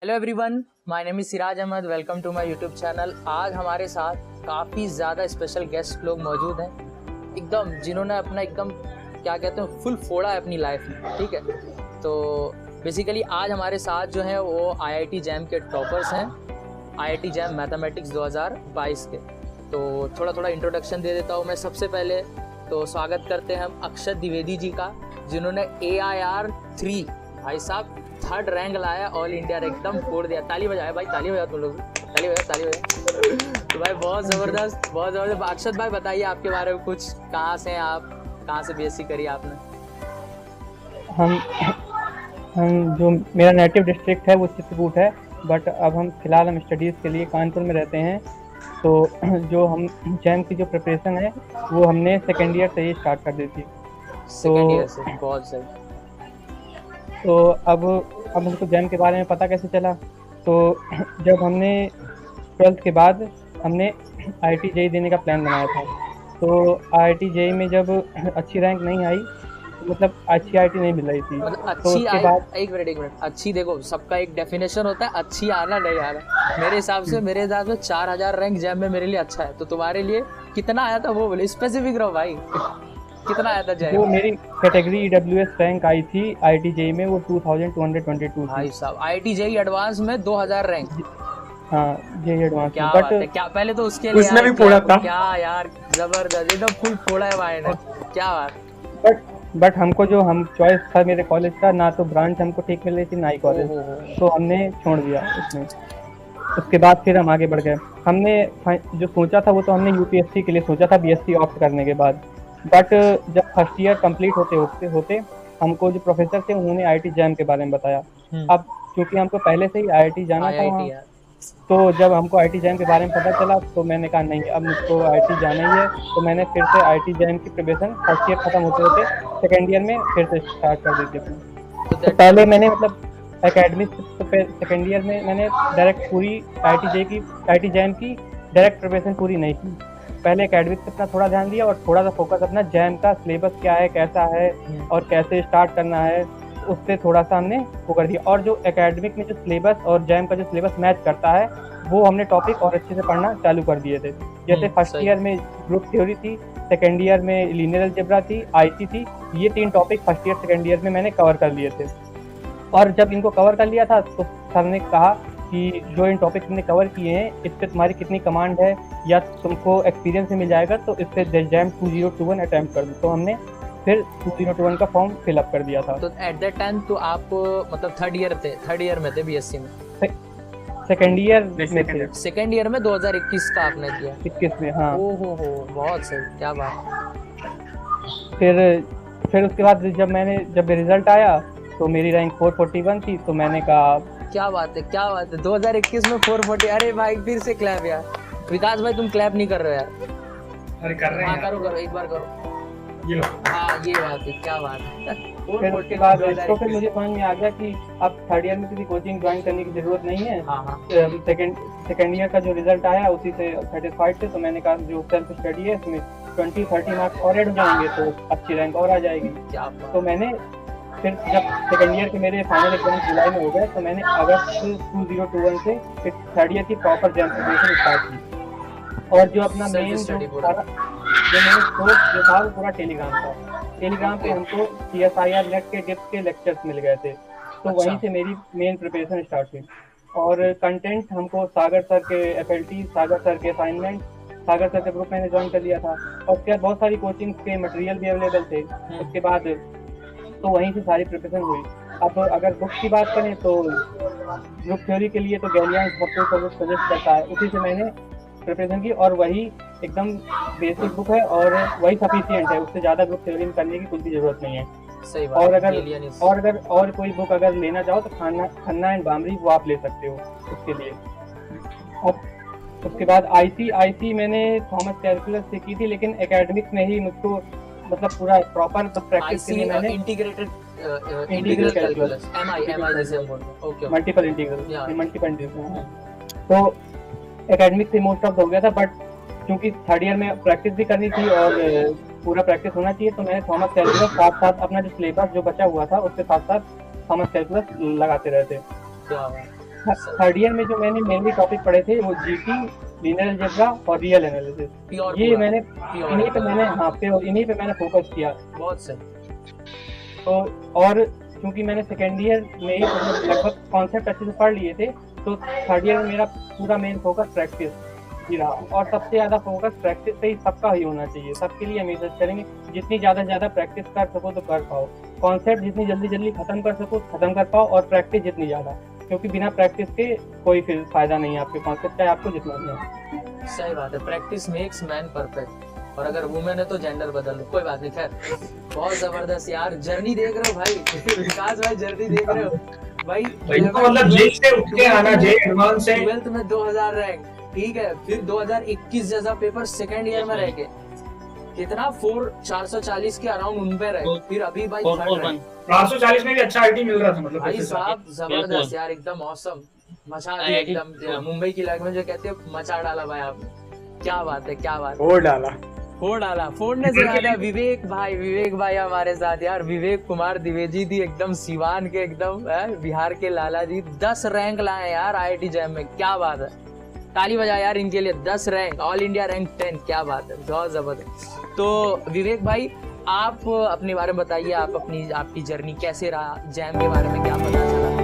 Hello everyone, my name is Siraj Ahmed. Welcome to my YouTube channel. आज हमारे साथ काफ़ी ज़्यादा स्पेशल गेस्ट लोग मौजूद हैं, एकदम जिन्होंने अपना एकदम क्या कहते हैं फुल फोड़ा है अपनी लाइफ में। ठीक है, तो बेसिकली आज हमारे साथ जो हैं वो आईआईटी जैम के टॉपर्स हैं, आईआईटी जैम मैथमेटिक्स 2022 के। तो थोड़ा इंट्रोडक्शन दे देता हूँ मैं। सबसे पहले तो स्वागत करते हैं हम अक्षत द्विवेदी जी का, जिन्होंने AIR 3 भाई साहब 3rd रैंक लाया, ऑल इंडिया एकदम फोड़ दिया। ताली बजाए भाई, ताली बजाओ तुम लोग, ताली बजाओ। तो भाई बहुत ज़बरदस्त। अक्षत भाई बताइए आपके बारे में कुछ, कहाँ से हैं आप, कहाँ से BSc करी आपने? हम जो मेरा नेटिव डिस्ट्रिक्ट है वो चित्रकूट है, बट अब हम फिलहाल स्टडीज़ के लिए कानपुर में रहते हैं। तो जो हम जैम की जो प्रिपरेशन है वो हमने सेकेंड ईयर से ही स्टार्ट कर दी थी। सेकेंड ईयर से, बहुत सही। तो अब हमको जैम के बारे में पता कैसे चला? तो जब हमने 12th के बाद हमने IIT JEE देने का प्लान बनाया था। तो IIT JEE में जब अच्छी रैंक नहीं आई, मतलब अच्छी IIT नहीं मिल रही थी, मतलब तो अच्छी उसके बाद एक मिनट अच्छी, देखो सबका एक डेफिनेशन होता है अच्छी आना नहीं आना। मेरे हिसाब से 4000 रैंक जैम में मेरे लिए अच्छा है। तो तुम्हारे लिए कितना आया था वो बोले, स्पेसिफिक रहो भाई। कितना आया था जैम? जो मेरी कैटेगरी EWS रैंक आई थी IIT JEE में वो 2222 भाई थी। साहब IIT JEE एडवांस में 2000 रैंक। हाँ, JEE एडवांस क्या में, बात है। बट क्या पहले तो उसके लिए उसने भी फोड़ा था। क्या यार, जबरदस्त, एकदम फुल फोड़ा है भाई ने। क्या बात। बट हमको जो हम चॉइस था मेरे कॉलेज का, ना तो ब्रांच हमको ठीक मिल रही थी ना ही कॉलेज, तो हमने छोड़ दिया उसमें। उसके बाद फिर हम आगे बढ़ गए। हमने जो सोचा था वो तो हमने UPSC के लिए सोचा था BSc ऑप्ट करने के बाद। बट जब फर्स्ट ईयर कंप्लीट होते हमको जो प्रोफेसर थे उन्होंने IIT जैम के बारे में बताया। अब क्योंकि हमको पहले से ही IIT जाना था वहाँ, तो जब हमको IIT जैम के बारे में पता चला तो मैंने कहा नहीं, अब मुझको IIT जाना ही है। तो मैंने फिर से IIT जैम की प्रिपरेशन फर्स्ट ईयर खत्म होते होते सेकेंड ईयर में फिर से स्टार्ट कर दी थी। तो पहले मैंने मतलब एकेडमिक सेकेंड ईयर में मैंने डायरेक्ट पूरी IIT जैम की डायरेक्ट प्रिपरेशन पूरी नहीं की। पहले एकेडमिक पे अपना थोड़ा ध्यान दिया और थोड़ा सा फोकस अपना जैम का सिलेबस क्या है, कैसा है और कैसे स्टार्ट करना है, उस पर थोड़ा सा हमने वो कर दिया। और जो एकेडमिक में जो सिलेबस और जैम का जो सिलेबस मैच करता है वो हमने टॉपिक और अच्छे से पढ़ना चालू कर दिए थे। जैसे फर्स्ट ईयर में ग्रुप थ्योरी थी, सेकेंड ईयर में लीनियर अलजेब्रा थी, IC थी। ये 3 topic first year second year में मैंने कवर कर लिए थे। और जब इनको कवर कर लिया था तो सर ने कहा कि जो इन टॉपिक तुमने कवर किए हैं इस पर तुम्हारी कितनी कमांड है या तुमको एक्सपीरियंस से मिल जाएगा, तो इस पर जैम 2021 अटैम्प्ट कर दो। तो हमने फिर 2021 का फॉर्म फिलअप कर दिया था। तो एट दैट टाइम तो आप मतलब थर्ड ईयर में थे BSc में? सेकेंड ईयर में थे। सेकेंड ईयर में 2021 का आपने दिया? 21 में, हाँ। ओहो, बहुत सही, क्या बात। फिर उसके बाद जब रिजल्ट आया तो मेरी रैंक 441 थी। तो मैंने कहा क्या बात है, क्या बात है। 2021 में 440। अरे भाई फिर से क्लैप यार। विकास भाई तुम क्लैप नहीं कर रहे हो यार। अरे कर रहे हैं। हाँ करो, एक बार करो। ये लो। हाँ ये बात है, क्या बात है। फिर उसके बाद तो फिर मुझे समझ में आ गया कि अब थर्ड ईयर में किसी कोचिंग ज्वाइन करने की जरूरत नहीं है। सेकेंड ईयर का जो रिजल्ट आया उसी से सेटिस्फाइड थे। तो मैंने कहा जो सेल्फ स्टडी है इसमें 20-30 मार्क्स और ऐड हो जाएंगे तो अच्छी रैंक और आ जाएगी। तो मैंने फिर जब सेकेंड ईयर के मेरे फाइनल एग्जाम जुलाई में हो गए तो मैंने अगस्त 2021 से फिर थर्ड ईयर की प्रॉपर जैम प्रिपरेशन स्टार्ट की। और जो अपना मेन जो था वो पूरा टेलीग्राम था। टेलीग्राम पे हमको CSIR नेट के डिप्स के लेक्चर्स मिल गए थे। तो वहीं से मेरी मेन प्रिपरेशन स्टार्ट हुई। और कंटेंट हमको सागर सर के FLT, सागर सर के असाइनमेंट, सागर सर के ग्रुप मैंने ज्वाइन कर लिया था। और उसके बाद बहुत सारी कोचिंग के मटेरियल भी अवेलेबल थे। उसके बाद तो वहीं से सारी प्रिपरेशन हुई। अब अगर बुक्स की बात करें तो ग्रुप थ्योरी के लिए तो गैलियंस बहुत सजेस्ट करता है, उसी से मैंने प्रिपरेशन की। और वही एकदम बेसिक बुक है और वही सफिशिएंट है, उससे ज़्यादा ग्रुप थ्योरी में करने की कुछ भी जरूरत नहीं है। सही बात। और कोई बुक अगर लेना चाहो तो खन्ना एंड बामरी वो आप ले सकते हो उसके लिए। अब उसके बाद IC मैंने थॉमस कैलकुलस से की थी, लेकिन एकेडमिक्स में ही मुझको मतलब पूरा प्रॉपर प्रैक्टिस के लिए मैंने इंटीग्रल कैलकुलस मल्टीपल इंटीग्रल तो एकेडमिक से मोस्ट ऑफ हो गया था। बट क्योंकि थर्ड ईयर में प्रैक्टिस भी करनी थी और पूरा प्रैक्टिस होना चाहिए, तो मैंने थॉमस कैलकुलस साथ साथ अपना जो सिलेबस जो बचा हुआ था उसके साथ साथ थॉमस कैलकुलस लगाते रहते। थर्ड ईयर में जो मैंने मेनली टॉपिक पढ़े थे वो जीटी, लीनियर अलजेब्रा और रियल एनालिसिस, ये मैंने इन्हीं पे मैंने फोकस किया। बहुत सही। तो और क्योंकि मैंने सेकेंड ईयर में ही लगभग कॉन्सेप्ट अच्छे से पढ़ लिए थे, तो थर्ड ईयर में मेरा पूरा मेन फोकस प्रैक्टिस ही रहा, और सबसे ज़्यादा फोकस प्रैक्टिस पे ही सबका ही होना चाहिए। सबके लिए हम ये करेंगे जितनी ज़्यादा प्रैक्टिस कर सको तो कर पाओ, कॉन्सेप्ट जितनी जल्दी खत्म कर सको खत्म कर पाओ, और प्रैक्टिस जितनी ज़्यादा, क्योंकि बिना प्रैक्टिस के कोई फिर फायदा नहीं है आपके कॉन्सेप्ट चाहे आपको जितना भी है। सही बात है, प्रैक्टिस मेक्स मैन परफेक्ट। और अगर वुमेन है तो जेंडर बदल लो, कोई बात नहीं। खैर बहुत जबरदस्त यार, जर्नी देख रहे हो भाई विकास भाई, जर्नी देख रहे हो भाई। तो मतलब जे से उठ के आना, जे एडवांस से 12th में 2000 रैंक, ठीक है, फिर 2021 जैसा पेपर सेकंड ईयर में रह के कितना 440 के अराउंड उन पे रहे, फिर अभी भाई 440 में भी अच्छा आईटी मिल रहा था, मतलब भाई साहब जबरदस्त यार, एकदम औसम, मचा दिया एकदम। मुंबई की लैंग्वेज में जो कहते हैं मचा डाला भाई आपने, क्या बात है, क्या बात है। फोड़ने से ज्यादा विवेक भाई हमारे साथ यार, विवेक कुमार द्विवेदी थी एकदम सिवान के, एकदम बिहार के लाला जी, 10 रैंक लाए यार IIT जैम में, क्या बात है, ताली बजा यार इनके लिए। 10 रैंक, ऑल इंडिया रैंक 10, क्या बात है, बहुत जबरदस्त। तो विवेक भाई आप अपने बारे में बताइए, आप आपकी जर्नी कैसे रहा, जैम के बारे में क्या पता चला?